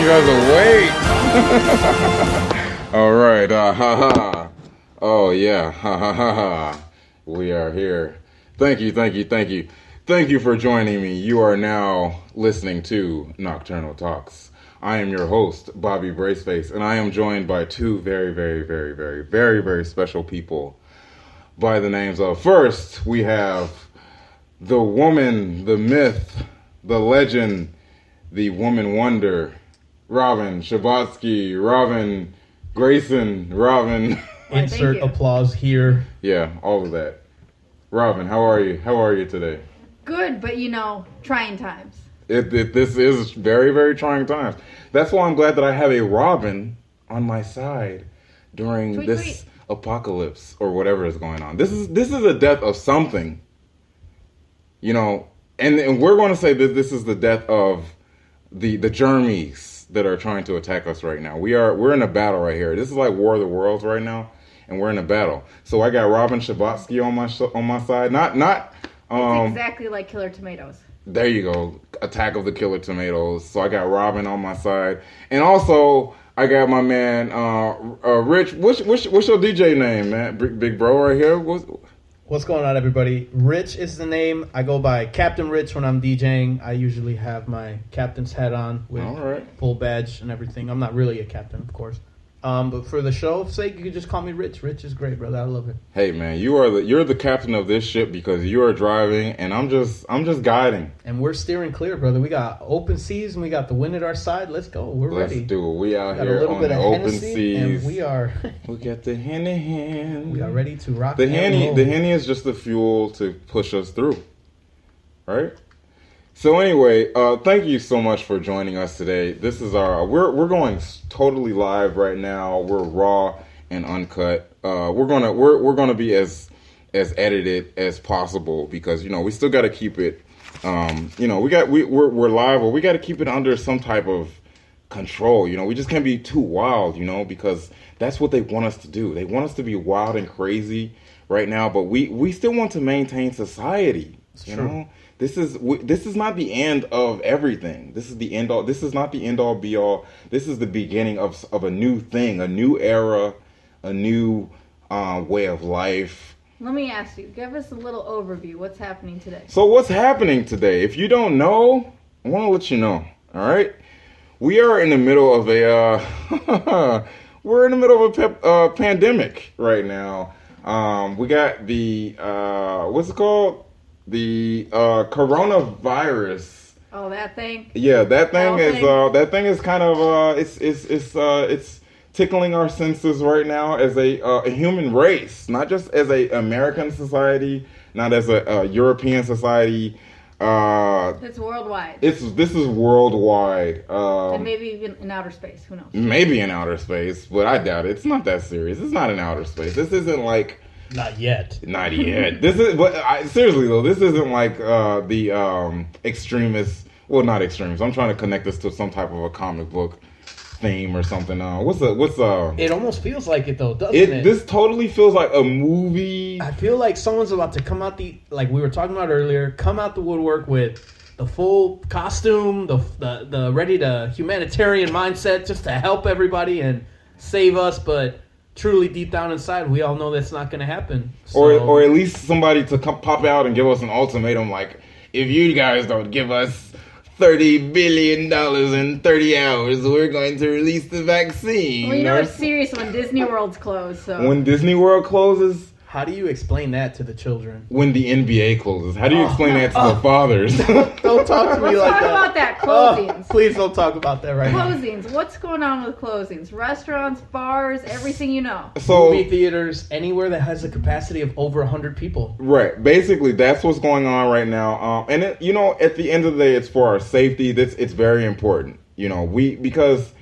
guys awake. All right. Oh, yeah. We are here. Thank you for joining me. You are now listening to Nocturnal Talks. I am your host, Bobby Braceface, and I am joined by two very special people by the names of, first, we have the woman, the myth, the legend, the woman wonder, Robin Shabatsky, Robin Grayson, Robin. Insert applause here. Yeah, all of that. Robin, how are you? How are you today? Good, but trying times. This is very trying times. That's why I'm glad that I have a Robin on my side during this apocalypse or whatever is going on. This is a death of something. And we're going to say that this is the death of the germies that are trying to attack us right now. We're in a battle right here. This is like War of the Worlds right now, and we're in a battle. So I got Robin Shabatsky on my side. Not it's exactly like Killer Tomatoes. There you go. Attack of the Killer Tomatoes. So I got Robin on my side. And also I got my man Rich. What's your DJ name, man? Big bro right here. What's going on, everybody? Rich is the name. I go by Captain Rich when I'm DJing. I usually have my captain's hat on with full badge and everything. I'm not really a captain, of course. But for the show's sake, you can just call me Rich. Rich is great, brother. I love it. Hey, man, you're the captain of this ship because you are driving and I'm just guiding. And we're steering clear, brother. We got open seas and we got the wind at our side. Let's go. Let's ready. Do it. We out here on the open seas. And we got the Henny. We are ready to rock. The Henny is just the fuel to push us through, right? So anyway, thank you so much for joining us today. This is we're going totally live right now. We're raw and uncut. We're gonna be as edited as possible because we still got to keep it. We're live, but we got to keep it under some type of control. We just can't be too wild. Because that's what they want us to do. They want us to be wild and crazy right now, but we still want to maintain society. You know. This is not the end of everything. This is the end all. This is not the end all be all. This is the beginning of a new thing, a new era, a new way of life. Let me ask you, give us a little overview. What's happening today? So what's happening today? If you don't know, I want to let you know. All right, we are in the middle of a pandemic right now. We got the what's it called? The coronavirus. Oh, that thing. Yeah, that thing is kind of it's tickling our senses right now as a human race, not just as a American society, not as a European society. It's worldwide. This is worldwide. And maybe even in outer space. Who knows? Maybe in outer space, but I doubt it. It's not that serious. It's not in outer space. This isn't like. Not yet. This is, but seriously though, this isn't like the extremists. Well, not extremists. I'm trying to connect this to some type of a comic book theme or something. It almost feels like it though, doesn't it? This totally feels like a movie. I feel like someone's about to come out like we were talking about earlier, come out the woodwork with the full costume, the ready to humanitarian mindset just to help everybody and save us, but. Truly deep down inside, we all know that's not going to happen. So. Or at least somebody to pop out and give us an ultimatum like, if you guys don't give us $30 billion in 30 hours, we're going to release the vaccine. Well, it's serious when Disney World's closed. So when Disney World closes... How do you explain that to the children? When the NBA closes. How do you explain that to the fathers? Don't talk to me like that. Talk about that. Closings. Please don't talk about that right now. Closings. What's going on with closings? Restaurants, bars, everything you know. So, movie theaters, anywhere that has a capacity of over 100 people. Right. Basically, that's what's going on right now. And at the end of the day, it's for our safety. It's very important. Because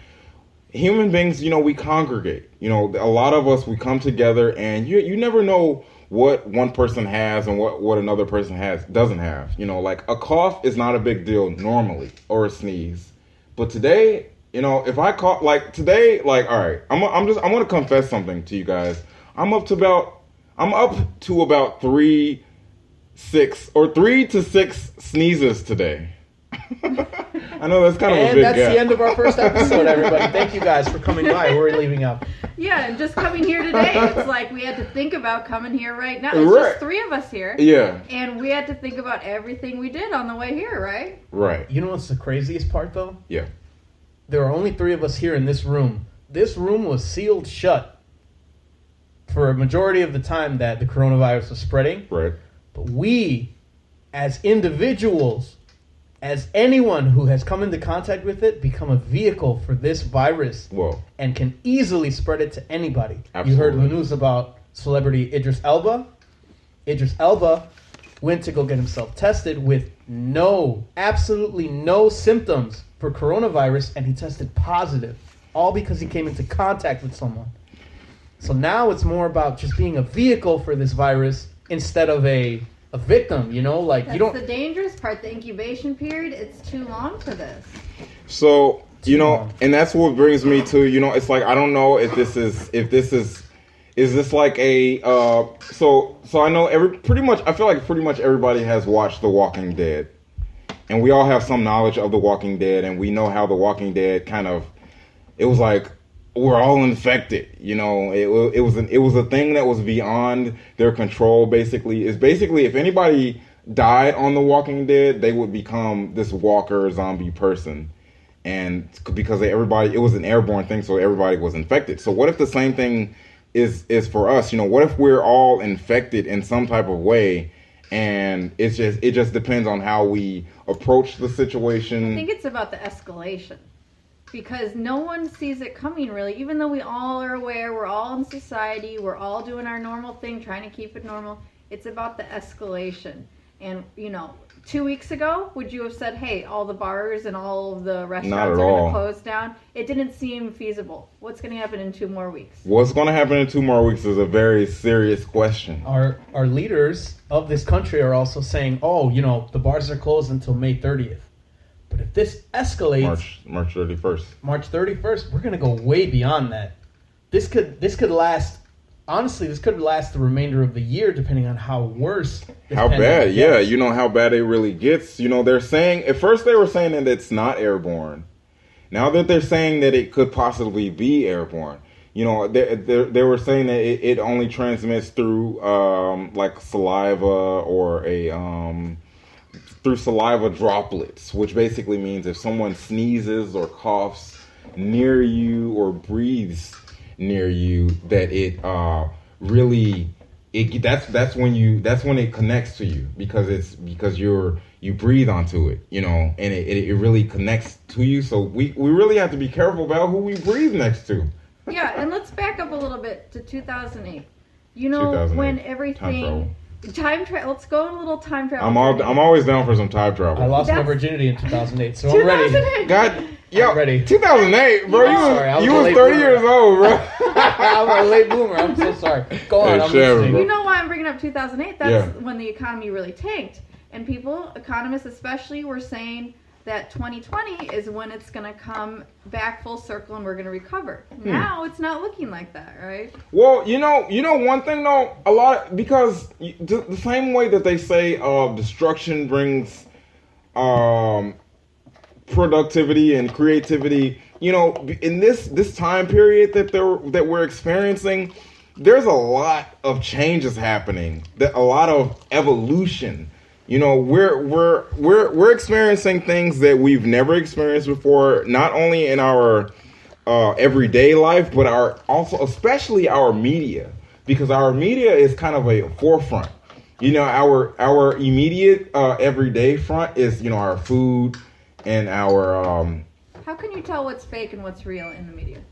human beings, we congregate. A lot of us, we come together, and you never know what one person has and what another person doesn't have. Like a cough is not a big deal normally, or a sneeze. But today, if I cough, like today, like, all right, I want to confess something to you guys. I'm up to about 3 to 6 sneezes today. I know that's kind of a And big that's gap. the end of our first episode, everybody. Thank you guys for coming by. We're leaving out. Yeah, and just coming here today, it's like we had to think about coming here right now. It's Right. just three of us here. Yeah. And we had to think about everything we did on the way here, right? Right. You know what's the craziest part, though? Yeah. There are only three of us here in this room. This room was sealed shut for a majority of the time that the coronavirus was spreading. Right. But we, as individuals, as anyone who has come into contact with it, become a vehicle for this virus Whoa. and can easily spread it to anybody. Absolutely. You heard the news about celebrity Idris Elba. Idris Elba went to go get himself tested with absolutely no symptoms for coronavirus, and he tested positive, all because he came into contact with someone. So now it's more about just being a vehicle for this virus instead of a victim, you know? Like, That's you don't... the dangerous part, the incubation period. It's too long for this. So, you know, long. and that's what brings me to, you know, it's like, I don't know if this is this like a, so I know I feel like pretty much everybody has watched The Walking Dead. And we all have some knowledge of The Walking Dead, and we know how The Walking Dead it was like, we're all infected, you know. It was a thing that was beyond their control. Basically, if anybody died on The Walking Dead, they would become this walker zombie person, and because it was an airborne thing, so everybody was infected. So what if the same thing is for us? You know, what if we're all infected in some type of way, and it just depends on how we approach the situation. I think it's about the escalation. Because no one sees it coming, really. Even though we all are aware, we're all in society, we're all doing our normal thing, trying to keep it normal. It's about the escalation. And, you know, 2 weeks ago, would you have said, hey, all the bars and all of the restaurants are going to close down? It didn't seem feasible. What's going to happen in 2 more weeks? What's going to happen in 2 more weeks is a very serious question. Our leaders of this country are also saying, oh, you know, the bars are closed until May 30th. But if this escalates, March 31st. March 31st, we're gonna go way beyond that. This could last. Honestly, this could last the remainder of the year, depending on how worse. How bad? Yeah, you know how bad it really gets. You know, they're saying at first they were saying that it's not airborne. Now that they're saying that it could possibly be airborne. You know, they were saying that it only transmits through like saliva or through saliva droplets, which basically means if someone sneezes or coughs near you or breathes near you, that that's when it connects to you because you breathe onto it, you know, and it really connects to you. So we really have to be careful about who we breathe next to. Yeah, and let's back up a little bit to 2008. You know, when everything... Time travel. Let's go on a little time travel. I'm always down for some time travel. I lost my virginity in 2008, so I'm ready. God, yo, I'm ready. 2008, bro. Sorry, you was 30 years old, bro. I'm a late bloomer. I'm so sorry. Go on. I'm listening. You know why I'm bringing up 2008? That's when the economy really tanked, and economists especially, were saying that 2020 is when it's going to come back full circle and we're going to recover. Now it's not looking like that, right? Well, you know one thing though, because the same way that they say destruction brings productivity and creativity, you know, in this time period that we're experiencing, there's a lot of changes happening, a lot of evolution. You know, we're experiencing things that we've never experienced before, not only in our everyday life, but especially our media, because our media is kind of a forefront. You know, our immediate everyday front is, you know, our food and our. How can you tell what's fake and what's real in the media?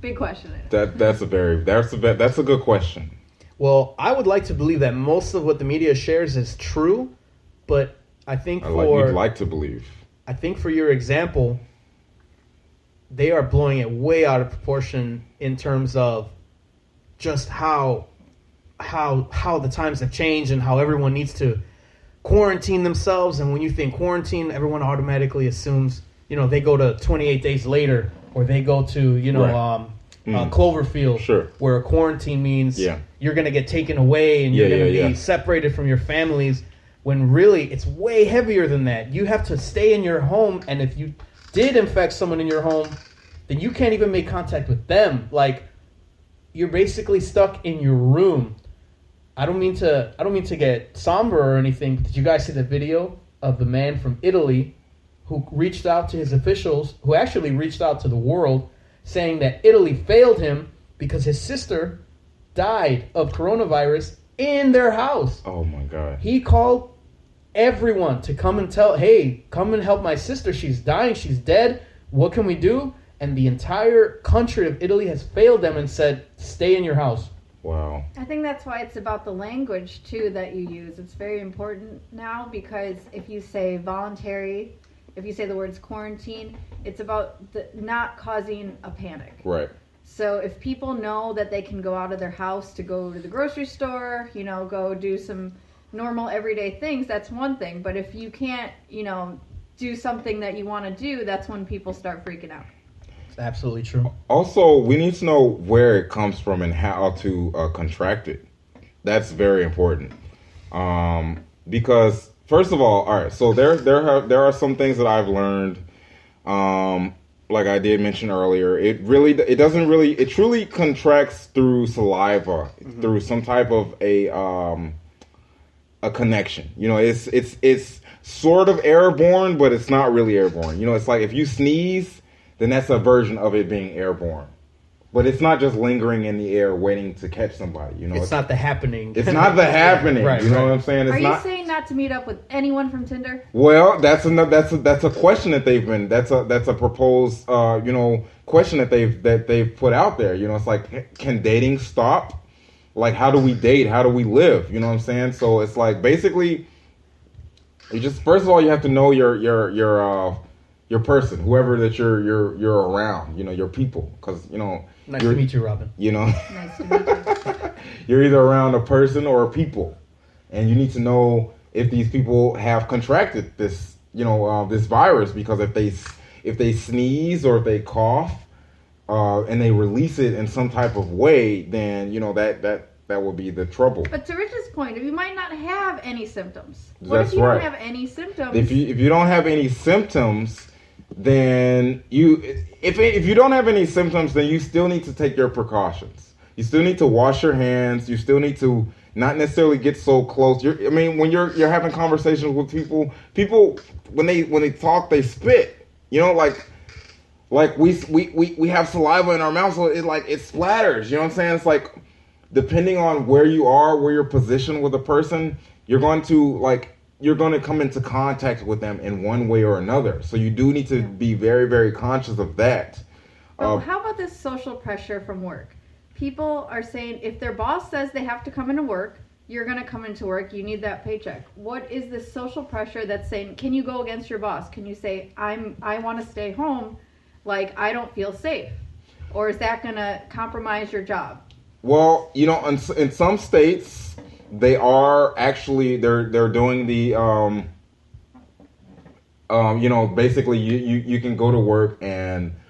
Big question. That's a good question. Well, I would like to believe that most of what the media shares is true, but I think you'd like to believe. I think for your example, they are blowing it way out of proportion in terms of just how the times have changed and how everyone needs to quarantine themselves. And when you think quarantine, everyone automatically assumes, you know, they go to 28 days later, or they go to, you know, Cloverfield, sure, where a quarantine means you're going to get taken away and you're going to be separated from your families. when really it's way heavier than that. You have to stay in your home, and if you did infect someone in your home, then you can't even make contact with them. Like, you're basically stuck in your room. I don't mean to get somber or anything. Did you guys see the video of the man from Italy who reached out to his officials, who actually reached out to the world, saying that Italy failed him because his sister died of coronavirus in their house? Oh my God. He called everyone to come and hey, come and help my sister. She's dying. She's dead. What can we do? And the entire country of Italy has failed them and said, stay in your house. Wow. I think that's why it's about the language, too, that you use. It's very important now because if you say voluntary, if you say the words quarantine, it's about not causing a panic. Right. So if people know that they can go out of their house to go to the grocery store, go do some normal everyday things, that's one thing. But if you can't, do something that you want to do, that's when people start freaking out. It's absolutely true. Also, we need to know where it comes from and how to contract it. That's very important. Because first of all right, so there are some things that I've learned. Like I did mention earlier, it truly contracts through saliva, through some type of a connection. It's sort of airborne, but it's not really airborne. It's like if you sneeze, then that's a version of it being airborne. But it's not just lingering in the air waiting to catch somebody. It's not the happening. It's not the happening. Right, you know what I'm saying? Are you saying not to meet up with anyone from Tinder? Well, that's a question that that's a proposed question that they've put out there. It's like, can dating stop? Like, how do we date? How do we live? You know what I'm saying? So it's like basically, you just first of all you have to know your person, whoever that you're around. Your people, because Nice to meet you, Robin. Nice to meet you. You're either around a person or a people, and you need to know if these people have contracted this, this virus. Because if they sneeze or if they cough, and they release it in some type of way, then that will be the trouble. But to Rich's point, you might not have any symptoms. What That's if you right. don't have any symptoms? If you don't have any symptoms, then if you don't have any symptoms, then you still need to take your precautions. You still need to wash your hands. You still need to not necessarily get so close. When you're having conversations with people when they talk, they spit. Like we have saliva in our mouth, so it splatters. You know what I'm saying? It's like, depending on where you are, where you're positioned with a person, you're going to come into contact with them in one way or another. So you do need to be very, very conscious of that. How about this social pressure from work? People are saying if their boss says they have to come into work, you're going to come into work, you need that paycheck. What is this social pressure that's saying, can you go against your boss? Can you say, I want to stay home, like I don't feel safe? Or is that going to compromise your job? Well, in some states, they are actually they're doing the basically you can go to work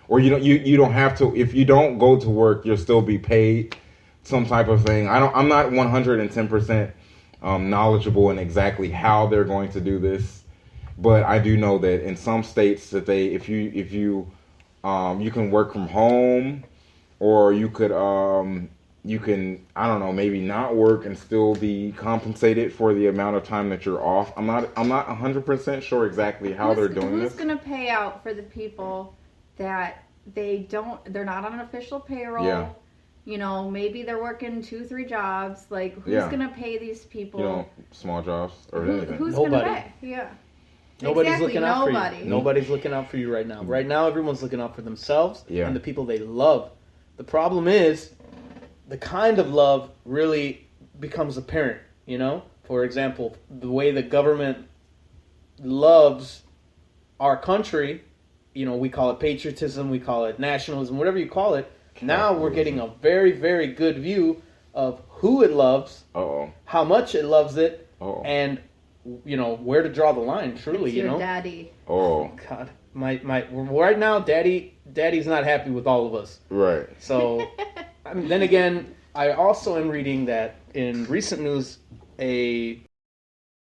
or you don't have to. If you don't go to work, you'll still be paid some type of thing. I'm not 110% knowledgeable in exactly how they're going to do this, but I do know that in some states that if you can work from home, or you could you can, I don't know, maybe not work and still be compensated for the amount of time that you're off. I'm not 100% sure exactly how they're doing this. Who's going to pay out for the people that they're not on an official payroll? Yeah. Maybe they're working 2-3 jobs. Like, who's going to pay these people? Small jobs or anything. Who's going to pay? Yeah. Nobody's looking out for you. Nobody's looking out for you right now. Right now, everyone's looking out for themselves and the people they love. The problem is, the kind of love really becomes apparent, For example, the way the government loves our country, we call it patriotism, we call it nationalism, whatever you call it. Now we're getting a very, very good view of who it loves, how much it loves it, and, where to draw the line, truly, it's your daddy. Oh. God. Right now, Daddy's not happy with all of us. Right. So, then again, I also am reading that in recent news, a